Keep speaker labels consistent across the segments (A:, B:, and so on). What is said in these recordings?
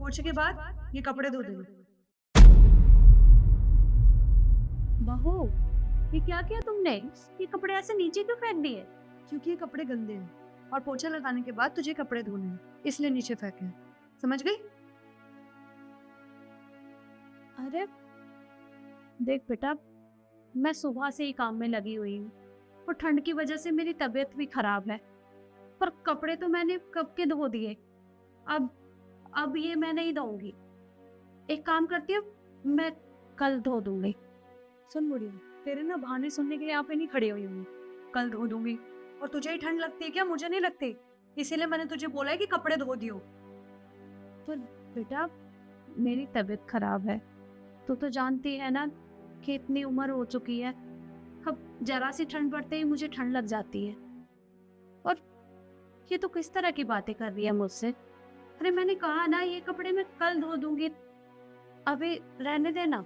A: पोछे के बाद ये कपड़े धो देना।
B: बहू, ये क्या किया तुमने? ये कपड़े ऐसे नीचे क्यों फेंक दिए?
A: क्योंकि ये कपड़े गंदे हैं और पोछा लगाने के बाद तुझे कपड़े धोने हैं, इसलिए नीचे फेंके हैं। समझ गई?
B: अरे देख बेटा, मैं सुबह से ही काम में लगी हुई हूँ और ठंड की वजह से मेरी तबीयत भी खराब है, पर कपड़े तो मैंने कब के धो दिए। अब ये मैं नहीं धोऊंगी। एक काम करती हूँ, मैं कल धो दूंगी।
A: सुन बुढ़िया, तेरे ना बहाने सुनने के लिए यहाँ पे नहीं खड़ी हुई हूँ। कल धो दूंगी। और तुझे ही ठंड लगती है क्या? मुझे नहीं लगती, इसीलिए मैंने तुझे बोला है कि कपड़े धो दियो।
B: पर बेटा, मेरी तबीयत खराब है, तू तो जानती है ना कि इतनी उम्र हो चुकी है। अब जरा सी ठंड पड़ते ही मुझे ठंड लग जाती है। और ये तो किस तरह की बातें कर रही है मुझसे? अरे मैंने कहा ना, ये कपड़े मैं कल धो दूंगी, अभी रहने देना।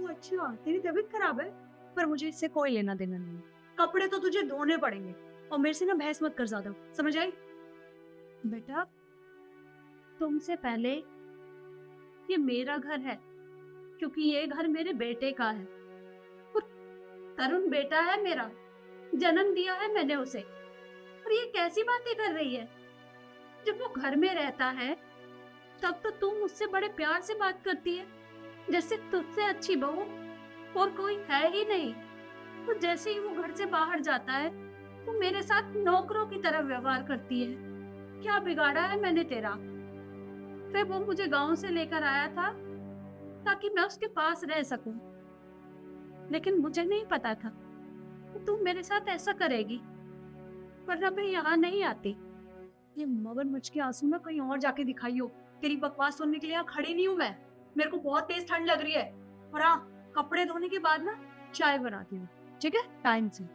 A: अच्छा, तेरी तबीयत खराब है, पर मुझे इससे कोई लेना देना नहीं है। कपड़े तो तुझे धोने पड़ेंगे और मेरे से ना बहस मत कर ज्यादा, समझ आई?
B: बेटा, तुमसे पहले ये मेरा घर है, क्योंकि ये घर मेरे बेटे का है। और तरुण बेटा है मेरा, जन्म दिया है मैंने उसे। और ये कैसी बातें कर रही है? जब वो घर में रहता है तब तो तुम मुझसे बड़े प्यार से बात करती है, जैसे तुझसे अच्छी बहू और कोई है ही नहीं। तो जैसे ही वो घर से बाहर जाता है तो मेरे साथ नौकरों की तरह व्यवहार करती है। क्या बिगाड़ा है मैंने तेरा? फिर वो मुझे गांव से लेकर आया था ताकि मैं उसके पास रह सकूं, लेकिन मुझे नहीं पता था कि तू मेरे साथ ऐसा करेगी, वरना मैं यहाँ नहीं आती।
A: ये मगरमच्छ के आंसू ना कहीं और जाके दिखाइयो। तेरी बकवास सुनने के लिए यहाँ खड़ी नहीं हूँ मैं। मेरे को बहुत तेज ठंड लग रही है। और हाँ, कपड़े धोने के बाद ना चाय बनाती हूँ, ठीक है? टाइम से।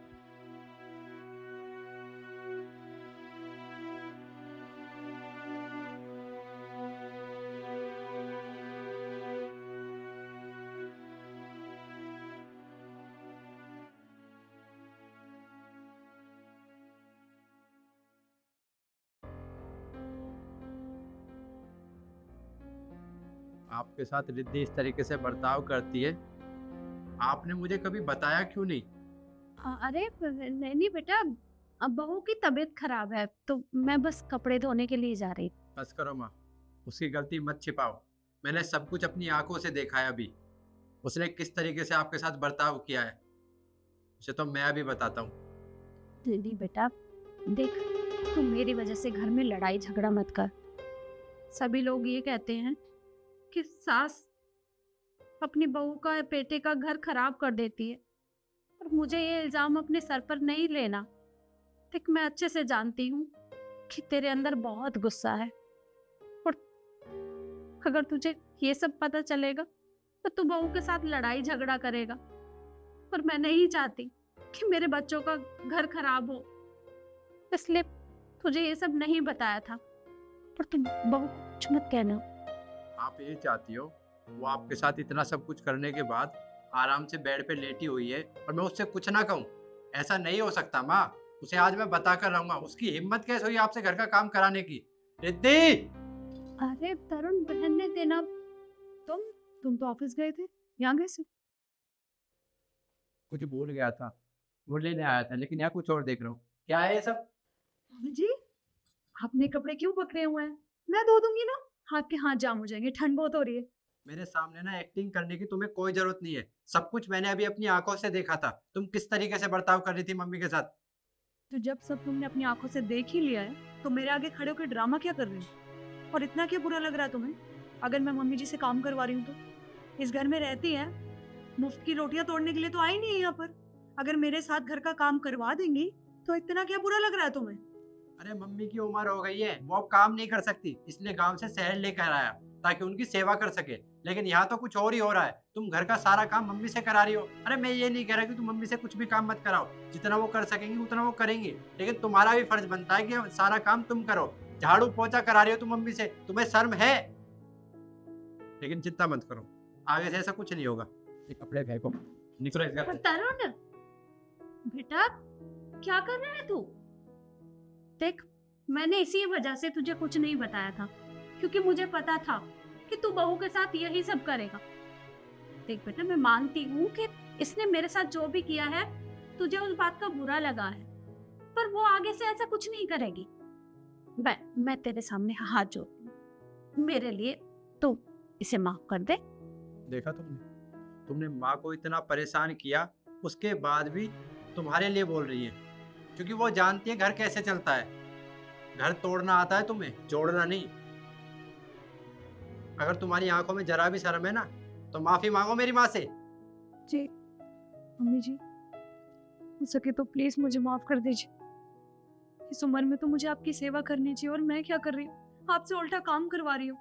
C: आपके साथ रिद्धि इस तरीके से बर्ताव करती है, आपने मुझे कभी बताया क्यों नहीं?
B: अरे नहीं बेटा, अब बहू की तबीयत खराब है तो मैं बस कपड़े धोने के लिए जा रही थी।
C: बस करो माँ, उसकी गलती मत छिपाओ। मैंने सब कुछ अपनी आंखों से देखा है। अभी उसने किस तरीके से आपके साथ बर्ताव किया है, उसे तो मैं अभी बताता हूँ।
B: नहीं बेटा, देख, तू मेरी वजह से घर में लड़ाई झगड़ा मत कर। सभी लोग ये कहते हैं कि सास अपनी बहू का, बेटे का घर खराब कर देती है, पर मुझे ये इल्जाम अपने सर पर नहीं लेना। देख, मैं अच्छे से जानती हूँ कि तेरे अंदर बहुत गुस्सा है, और अगर तुझे ये सब पता चलेगा तो तू बहू के साथ लड़ाई झगड़ा करेगा। पर मैं नहीं चाहती कि मेरे बच्चों का घर खराब हो, इसलिए तुझे ये सब नहीं बताया था। पर तुम बहू को कुछ मत कहना।
C: आप ये चाहती हो वो आपके साथ इतना सब कुछ करने के बाद आराम से बेड पे लेटी हुई है और मैं उससे कुछ ना कहूँ? ऐसा नहीं हो सकता माँ, उसे आज मैं बता कर रहूंगा। उसकी हिम्मत कैसे हुई आपसे घर का काम कराने की? रिद्धि!
B: अरे तरुण, रहने देना।
A: तुम तो ऑफिस गए थे, यहाँ कैसे?
C: कुछ भूल गया था, वो लेने आया था, लेकिन यहाँ कुछ और देख रहा हूँ। क्या है ये सब?
A: जी, आपने कपड़े क्यों पकड़े हुए हैं? मैं धो दूंगी ना, हाथ के हाथ जाम हो जाएंगे, ठंड बहुत हो रही है।
C: मेरे सामने ना एक्टिंग करने की तुम्हें कोई जरूरत नहीं है। सब कुछ मैंने अभी अपनी आंखों से देखा था, तुम किस तरीके से बर्ताव कर रही थी मम्मी के साथ।
A: तो जब सब तुमने अपनी आंखों से देख ही लिया है तो मेरे आगे खड़े होकर ड्रामा क्या कर रही हो? और इतना क्या बुरा लग रहा है तुम्हें अगर मैं मम्मी जी से काम करवा रही हूँ तो? इस घर में रहती है, मुफ्त की रोटियां तोड़ने के लिए तो आई नहीं है यहाँ पर। अगर मेरे साथ घर का काम करवा देंगी तो इतना क्या बुरा लग रहा है तुम्हें?
C: अरे मम्मी की उम्र हो गई है, वो अब काम नहीं कर सकती, इसलिए गांव से शहर लेकर आया ताकि उनकी सेवा कर सके। लेकिन यहाँ तो कुछ और ही हो रहा है, तुम घर का सारा काम मम्मी से करा रही हो। अरे मैं ये नहीं कह रहा कि तुम मम्मी से कुछ भी काम मत कराओ, जितना वो कर सकेंगी उतना वो करेंगी, लेकिन तुम्हारा भी फर्ज बनता है कि सारा काम तुम करो। झाड़ू पोछा करा रही हो तुम मम्मी से, तुम्हें शर्म है? लेकिन चिंता मत करो, आगे से ऐसा कुछ नहीं होगा। ये कपड़े फेंको, निकलो इस घर
B: पर
C: से।
B: तरुण बेटा, क्या कर रहा है तू? देख, मैंने इसी वजह से तुझे कुछ नहीं बताया था, क्योंकि मुझे पता था कि तू बहू के साथ यही सब करेगा। देख बेटा, मैं मानती हूँ कि इसने मेरे साथ जो भी किया है तुझे उस बात का बुरा लगा है, पर वो आगे से ऐसा कुछ नहीं करेगी। मैं तेरे सामने हाथ जोड़ती हूँ, मेरे लिए तू इसे माफ कर दे।
C: देखा तुमने माँ को इतना परेशान किया, उसके बाद भी तुम्हारे लिए बोल रही है, क्योंकि वो जानती है घर कैसे चलता है। घर तोड़ना आता है तुम्हें, जोड़ना नहीं। अगर तुम्हारी आंखों में जरा भी शर्म है ना, तो माफी मांगो मेरी माँ से।
A: जी मम्मी जी, हो सके तो प्लीज मुझे माफ कर दीजिए। इस उम्र में तो मुझे आपकी सेवा करनी चाहिए, और मैं क्या कर रही हूँ, आपसे उल्टा काम करवा रही हूँ।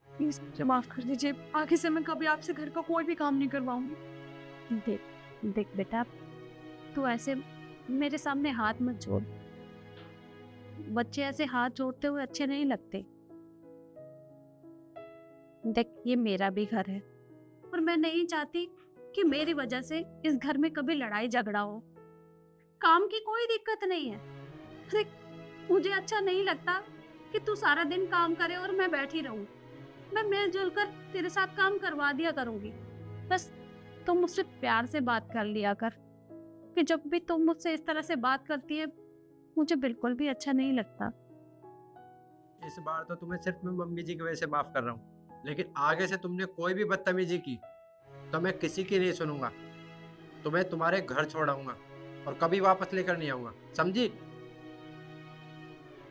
A: प्लीज मुझे माफ कर दीजिए, आगे से मैं कभी आपसे घर का कोई भी काम नहीं करवाऊंगी।
B: देख बेटा, तू ऐसे मेरे सामने हाथ मत जोड़। बच्चे ऐसे हाथ जोड़ते हुए अच्छे नहीं लगते। देख, ये मेरा भी घर है और मैं नहीं चाहती कि मेरी वजह से इस घर में कभी लड़ाई झगड़ा हो। काम की कोई दिक्कत नहीं है। देख, मुझे अच्छा नहीं लगता कि तू सारा दिन काम करे और मैं बैठी रहूं। मैं मिलजुल कर तेरे साथ काम करवा दिया करूंगी। बस तुम मुझसे प्यार से बात कर लिया कर, कि जब भी तुम मुझसे इस तरह से बात करती है मुझे बिल्कुल भी अच्छा नहीं लगता।
C: इस बार तो तुम्हें सिर्फ मैं मम्मी जी की वजह से माफ कर रहा हूँ, लेकिन आगे से तुमने कोई भी बदतमीजी की तो मैं किसी की नहीं सुनूंगा। तुम्हें तुम्हारे घर छोड़ाऊंगा और कभी वापस लेकर नहीं आऊंगा, समझी?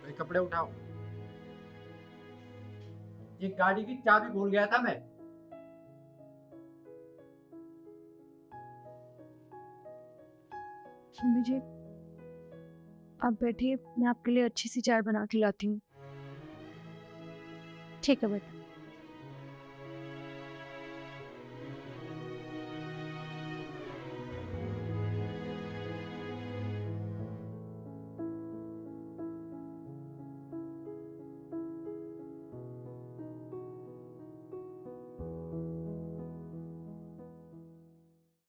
C: ये कपड़े उठाओ। ये गाड़ी की चाबी भूल गया था मैं।
A: मम्मी जी आप बैठिए, मैं आपके लिए अच्छी सी चाय बना के लाती हूँ।
B: ठीक है बेटा।